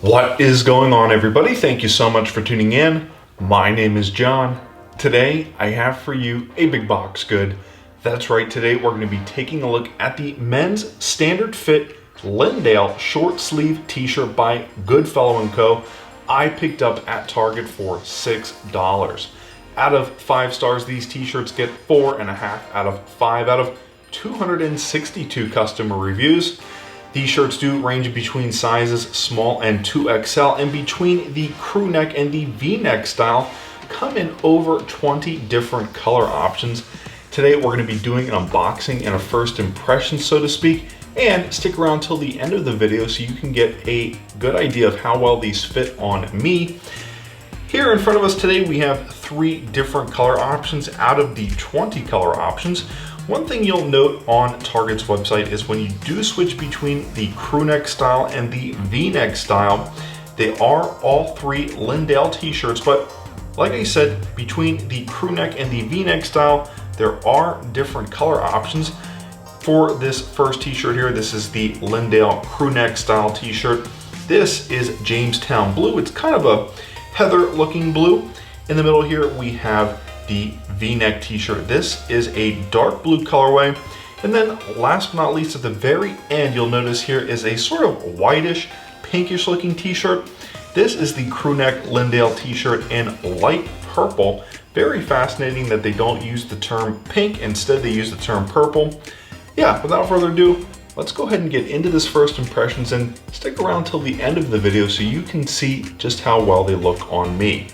What is going on, everybody? Thank you so much for tuning in. My name is John. Today I have for you a big box good. That's right, today we're going to be taking a look at the men's standard fit Lyndale short sleeve t-shirt by Goodfellow & Co. I picked up at Target for $6. Out of 5 stars, these t-shirts get 4.5 out of 5 out of 262 customer reviews. These shirts do range between sizes small and 2XL, and between the crew neck and the V-neck style come in over 20 different color options. Today we're going to be doing an unboxing and a first impression, so to speak, and stick around till the end of the video so you can get a good idea of how well these fit on me. Here in front of us today we have 3 different color options out of the 20 color options. One thing you'll note on Target's website is when you do switch between the crew neck style and the V-neck style, they are all 3 Lyndale t-shirts, but like I said, between the crew neck and the V-neck style, there are different color options. For this first t-shirt here, this is the Lyndale crew neck style t-shirt. This is Jamestown blue. It's kind of a heather looking blue. In the middle here, we have the V-neck t-shirt. This is a dark blue colorway. And then last but not least, at the very end, you'll notice here is a sort of whitish, pinkish looking t-shirt. This is the crew neck Lyndale t-shirt in light purple. Very fascinating that they don't use the term pink, instead they use the term purple. Yeah, without further ado, let's go ahead and get into this first impressions and stick around till the end of the video so you can see just how well they look on me.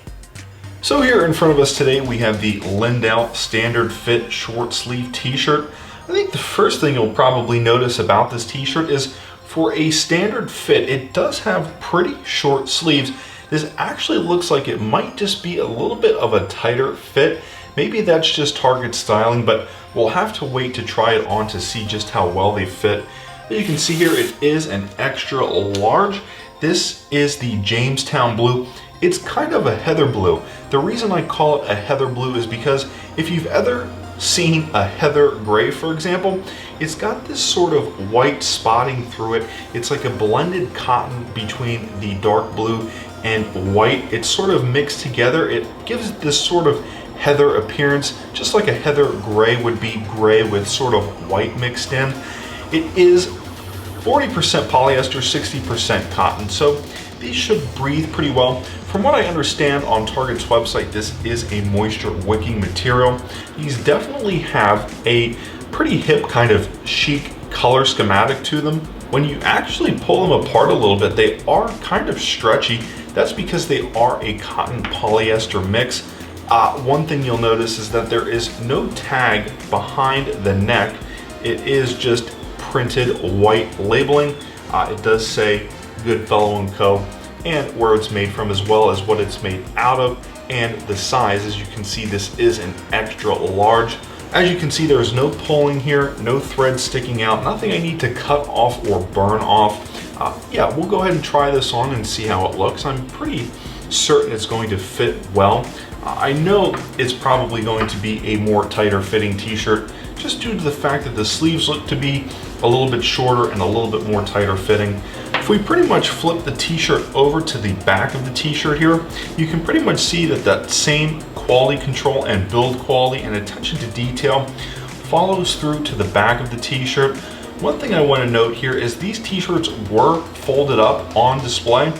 So here in front of us today, we have the Lyndale standard fit short sleeve t-shirt. I think the first thing you'll probably notice about this t-shirt is for a standard fit, it does have pretty short sleeves. This actually looks like it might just be a little bit of a tighter fit. Maybe that's just Target styling, but we'll have to wait to try it on to see just how well they fit. As you can see here, it is an extra large. This is the Jamestown blue. It's kind of a heather blue. The reason I call it a heather blue is because if you've ever seen a heather gray, for example, it's got this sort of white spotting through it. It's like a blended cotton between the dark blue and white. It's sort of mixed together. It gives it this sort of heather appearance, just like a heather gray would be gray with sort of white mixed in. It is 40% polyester, 60% cotton, so these should breathe pretty well. From what I understand on Target's website, this is a moisture wicking material. These definitely have a pretty hip kind of chic color schematic to them. When you actually pull them apart a little bit, they are kind of stretchy. That's because they are a cotton polyester mix. One thing you'll notice is that there is no tag behind the neck. It is just printed white labeling. It does say Goodfellow & Co. and where it's made from, as well as what it's made out of and the size. As you can see, this is an extra large. As you can see, there is no pulling here, no thread sticking out, nothing I need to cut off or burn off. Yeah, we'll go ahead and try this on and see how it looks. I'm pretty certain it's going to fit well. I know it's probably going to be a more tighter fitting t-shirt just due to the fact that the sleeves look to be a little bit shorter and a little bit more tighter fitting. If we pretty much flip the t-shirt over to the back of the t-shirt here, you can pretty much see that that same quality control and build quality and attention to detail follows through to the back of the t-shirt. One thing I want to note here is these t-shirts were folded up on display.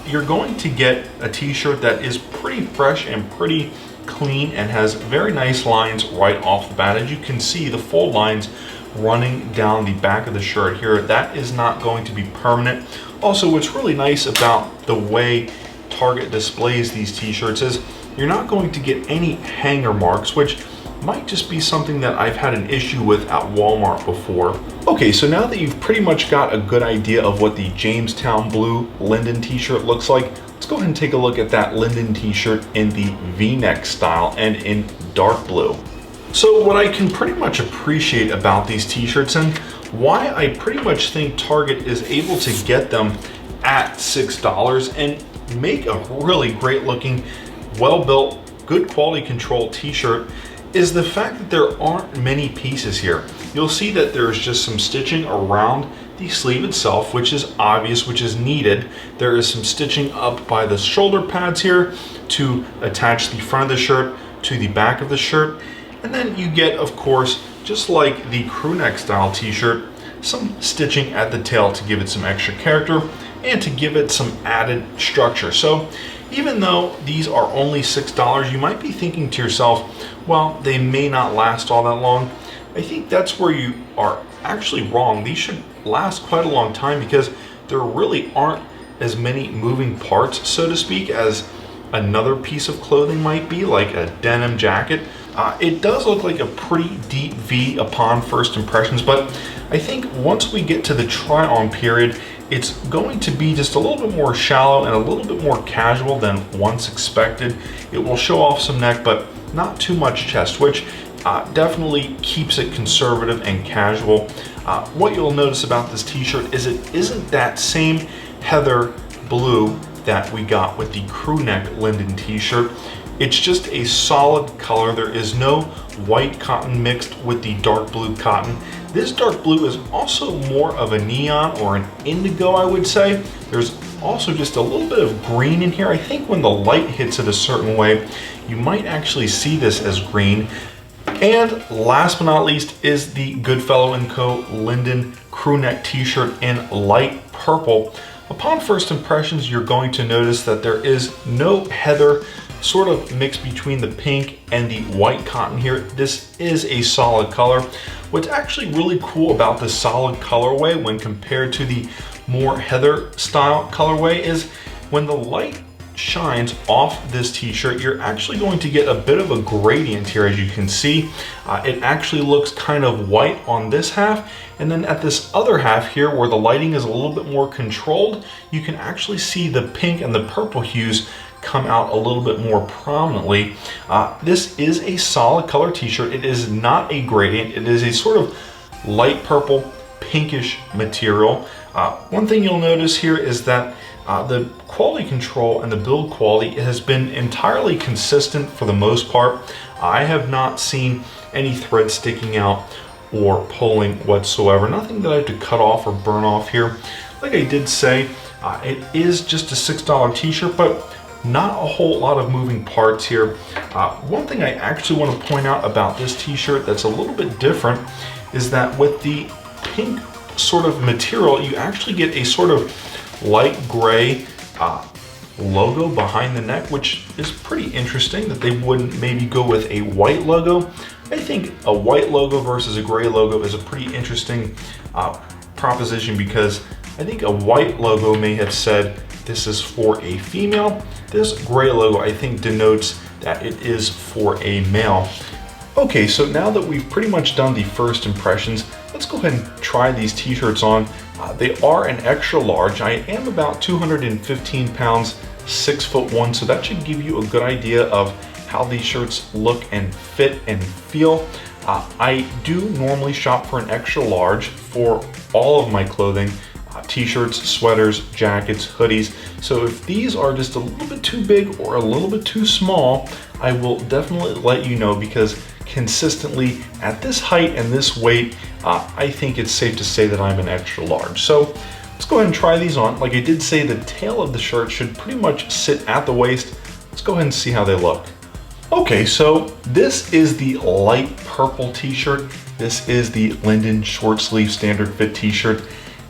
You're going to get a t-shirt that is pretty fresh and pretty clean and has very nice lines right off the bat. As you can see, the fold lines running down the back of the shirt here, that is not going to be permanent. Also, what's really nice about the way Target displays these t-shirts is you're not going to get any hanger marks, which might just be something that I've had an issue with at Walmart before. Okay, so now that you've pretty much got a good idea of what the Jamestown blue Linden t-shirt looks like, let's go ahead and take a look at that Linden t-shirt in the V-neck style and in dark blue. So what I can pretty much appreciate about these t-shirts and why I pretty much think Target is able to get them at $6 and make a really great looking, well-built, good quality control t-shirt is the fact that there aren't many pieces here. You'll see that there's just some stitching around the sleeve itself, which is obvious, which is needed. There is some stitching up by the shoulder pads here to attach the front of the shirt to the back of the shirt. And then you get, of course, just like the crew neck style t-shirt, some stitching at the tail to give it some extra character and to give it some added structure. So even though these are only $6, you might be thinking to yourself, well, they may not last all that long. I think that's where you are actually wrong. These should last quite a long time because there really aren't as many moving parts, so to speak, as another piece of clothing might be, like a denim jacket. It does look like a pretty deep V upon first impressions, but I think once we get to the try-on period, it's going to be just a little bit more shallow and a little bit more casual than once expected. It will show off some neck, but not too much chest, which definitely keeps it conservative and casual. What you'll notice about this t-shirt is it isn't that same heather blue that we got with the crew neck Linden t-shirt. It's just a solid color. There is no white cotton mixed with the dark blue cotton. This dark blue is also more of a neon or an indigo, I would say. There's also just a little bit of green in here. I think when the light hits it a certain way, you might actually see this as green. And last but not least is the Goodfellow & Co. Linden crew neck t-shirt in light purple. Upon first impressions, you're going to notice that there is no heather sort of mixed between the pink and the white cotton here. This is a solid color. What's actually really cool about this solid colorway when compared to the more heather style colorway is when the light shines off this t-shirt, you're actually going to get a bit of a gradient here. As you can see, it actually looks kind of white on this half, and then at this other half here where the lighting is a little bit more controlled, you can actually see the pink and the purple hues come out a little bit more prominently. This is a solid color t-shirt. It is not a gradient. It is a sort of light purple pinkish material. One thing you'll notice here is that the quality control and the build quality has been entirely consistent for the most part. I have not seen any thread sticking out or pulling whatsoever. Nothing that I have to cut off or burn off here. Like I did say, it is just a $6 t-shirt, but not a whole lot of moving parts here. One thing I actually want to point out about this t-shirt that's a little bit different is that with the pink sort of material, you actually get a sort of light gray logo behind the neck, which is pretty interesting that they wouldn't maybe go with a white logo. I think a white logo versus a gray logo is a pretty interesting proposition, because I think a white logo may have said this is for a female. This gray logo I think denotes that it is for a male. Okay, so now that we've pretty much done the first impressions, let's go ahead and try these t-shirts on. They are an extra large. I am about 215 pounds, 6'1", so that should give you a good idea of how these shirts look and fit and feel. I do normally shop for an extra large for all of my clothing, t-shirts, sweaters, jackets, hoodies. So if these are just a little bit too big or a little bit too small, I will definitely let you know, because consistently at this height and this weight, I think it's safe to say that I'm an extra large. So let's go ahead and try these on. Like I did say, the tail of the shirt should pretty much sit at the waist. Let's go ahead and see how they look. Okay, so this is the light purple t-shirt. This is the Linden short sleeve standard fit t-shirt.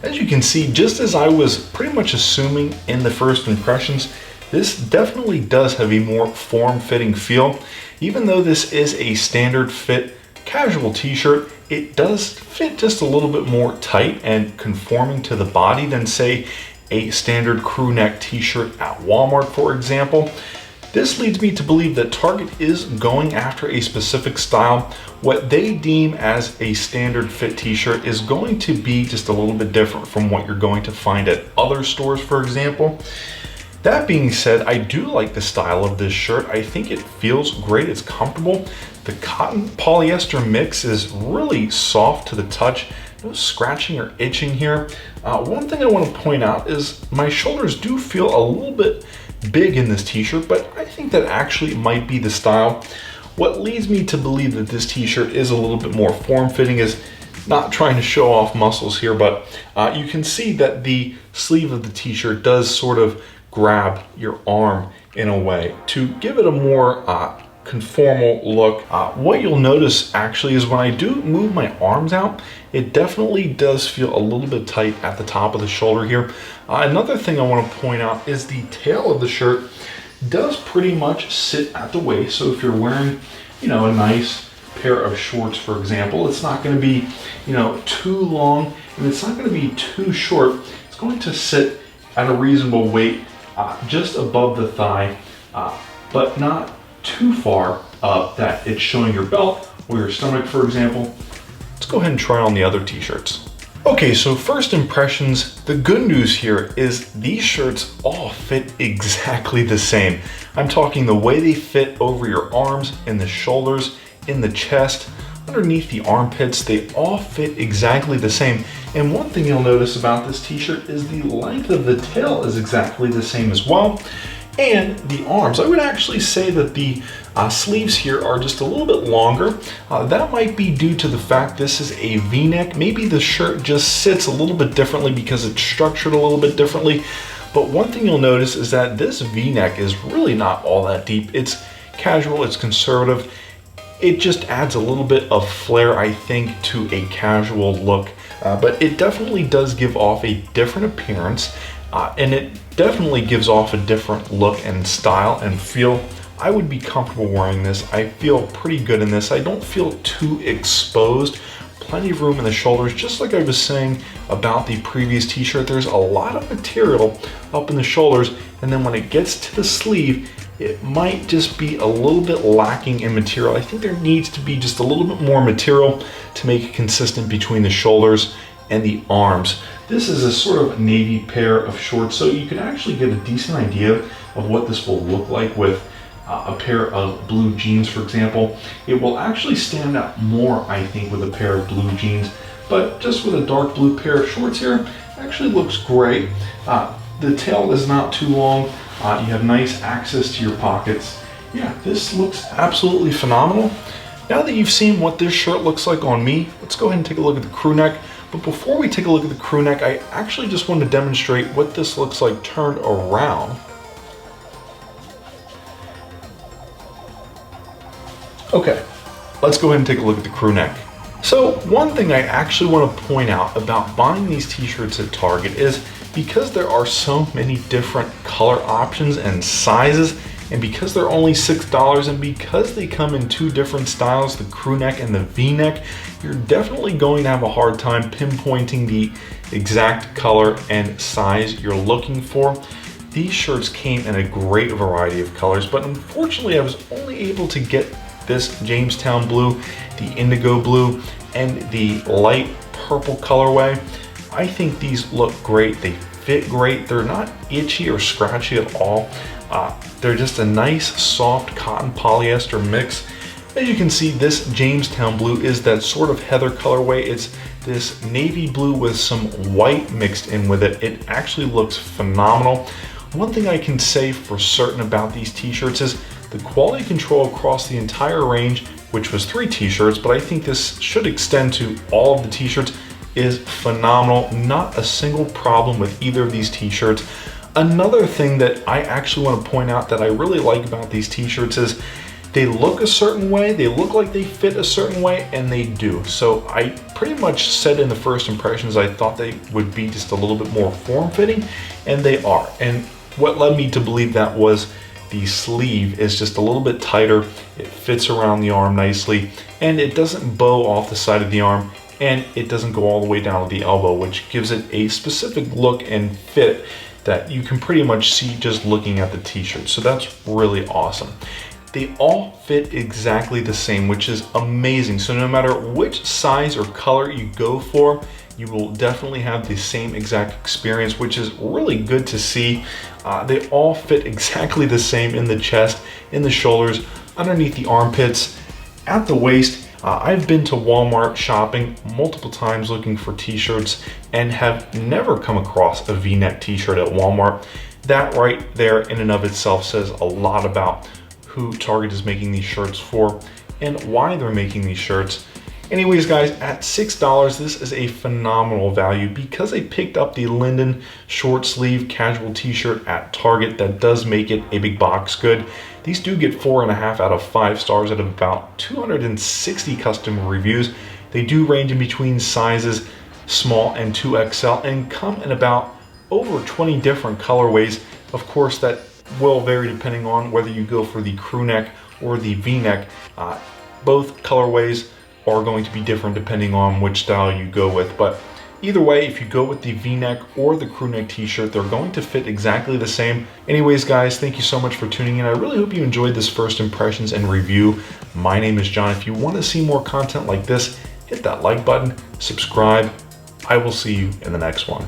As you can see, just as I was pretty much assuming in the first impressions, this definitely does have a more form-fitting feel. Even though this is a standard fit casual t-shirt, it does fit just a little bit more tight and conforming to the body than, say, a standard crew neck t-shirt at Walmart, for example. This leads me to believe that Target is going after a specific style. What they deem as a standard fit t-shirt is going to be just a little bit different from what you're going to find at other stores, for example. That being said, I do like the style of this shirt. I think it feels great, it's comfortable. The cotton polyester mix is really soft to the touch. No scratching or itching here. One thing I want to point out is my shoulders do feel a little bit big in this t-shirt, but I think that actually might be the style. What leads me to believe that this t-shirt is a little bit more form-fitting is not trying to show off muscles here, but you can see that the sleeve of the t-shirt does sort of grab your arm in a way to give it a more conformal look. What you'll notice actually is when I do move my arms out, it definitely does feel a little bit tight at the top of the shoulder here. Another thing I want to point out is the tail of the shirt does pretty much sit at the waist. So if you're wearing, a nice pair of shorts, for example, it's not going to be, too long, and it's not going to be too short. It's going to sit at a reasonable weight, just above the thigh, but not too far up that it's showing your belt or your stomach, for example. Let's go ahead and try on the other t-shirts. Okay, so first impressions, the good news here is these shirts all fit exactly the same. I'm talking the way they fit over your arms, in the shoulders, in the chest, underneath the armpits, they all fit exactly the same. And one thing you'll notice about this t-shirt is the length of the tail is exactly the same as well. And the arms, I would actually say that the sleeves here are just a little bit longer. That might be due to the fact this is a V-neck. Maybe the shirt just sits a little bit differently because it's structured a little bit differently. But one thing you'll notice is that this V-neck is really not all that deep. It's casual, it's conservative. It just adds a little bit of flair, I think, to a casual look. But it definitely does give off a different appearance. And it definitely gives off a different look and style and feel. I would be comfortable wearing this. I feel pretty good in this. I don't feel too exposed. Plenty of room in the shoulders, just like I was saying about the previous t-shirt. There's a lot of material up in the shoulders, and then when it gets to the sleeve, it might just be a little bit lacking in material. I think there needs to be just a little bit more material to make it consistent between the shoulders and the arms. This is a sort of navy pair of shorts, so you can actually get a decent idea of what this will look like with a pair of blue jeans, for example. It will actually stand out more, I think, with a pair of blue jeans, but just with a dark blue pair of shorts here, actually looks great. The tail is not too long. You have nice access to your pockets. Yeah, this looks absolutely phenomenal. Now that you've seen what this shirt looks like on me, let's go ahead and take a look at the crew neck. But before we take a look at the crew neck, I actually just want to demonstrate what this looks like turned around. Okay, let's go ahead and take a look at the crew neck. So one thing I actually want to point out about buying these t-shirts at Target is because there are so many different color options and sizes, and because they're only $6, and because they come in two different styles, the crew neck and the V-neck, you're definitely going to have a hard time pinpointing the exact color and size you're looking for. These shirts came in a great variety of colors, but unfortunately I was only able to get this Jamestown blue, the indigo blue, and the light purple colorway. I think these look great. They fit great. They're not itchy or scratchy at all. They're just a nice soft cotton polyester mix. As you can see, this Jamestown blue is that sort of heather colorway. It's this navy blue with some white mixed in with it. It actually looks phenomenal. One thing I can say for certain about these t-shirts is the quality control across the entire range, which was 3 t-shirts, but I think this should extend to all of the t-shirts, is phenomenal. Not a single problem with either of these t-shirts. Another thing that I actually want to point out that I really like about these t-shirts is they look a certain way, they look like they fit a certain way, and they do. So I pretty much said in the first impressions I thought they would be just a little bit more form-fitting, and they are. And what led me to believe that was the sleeve is just a little bit tighter, it fits around the arm nicely, and it doesn't bow off the side of the arm, and it doesn't go all the way down to the elbow, which gives it a specific look and fit that you can pretty much see just looking at the t-shirt. So that's really awesome. They all fit exactly the same, which is amazing. So no matter which size or color you go for, you will definitely have the same exact experience, which is really good to see. They all fit exactly the same in the chest, in the shoulders, underneath the armpits, at the waist. I've been to Walmart shopping multiple times looking for t-shirts and have never come across a V-neck t-shirt at Walmart. That right there in and of itself says a lot about who Target is making these shirts for and why they're making these shirts. Anyways, guys, at $6, this is a phenomenal value because I picked up the Lyndale short sleeve casual t-shirt at Target. That does make it a big box good. These do get 4.5 out of 5 stars out of about 260 customer reviews. They do range in between sizes small and 2XL and come in about over 20 different colorways. Of course, that will vary depending on whether you go for the crew neck or the V-neck. Both colorways are going to be different depending on which style you go with, but either way, if you go with the V-neck or the crew neck t-shirt, they're going to fit exactly the same. Anyways, guys, thank you so much for tuning in. I really hope you enjoyed this first impressions and review. My name is John. If you want to see more content like this, hit that like button, subscribe. I will see you in the next one.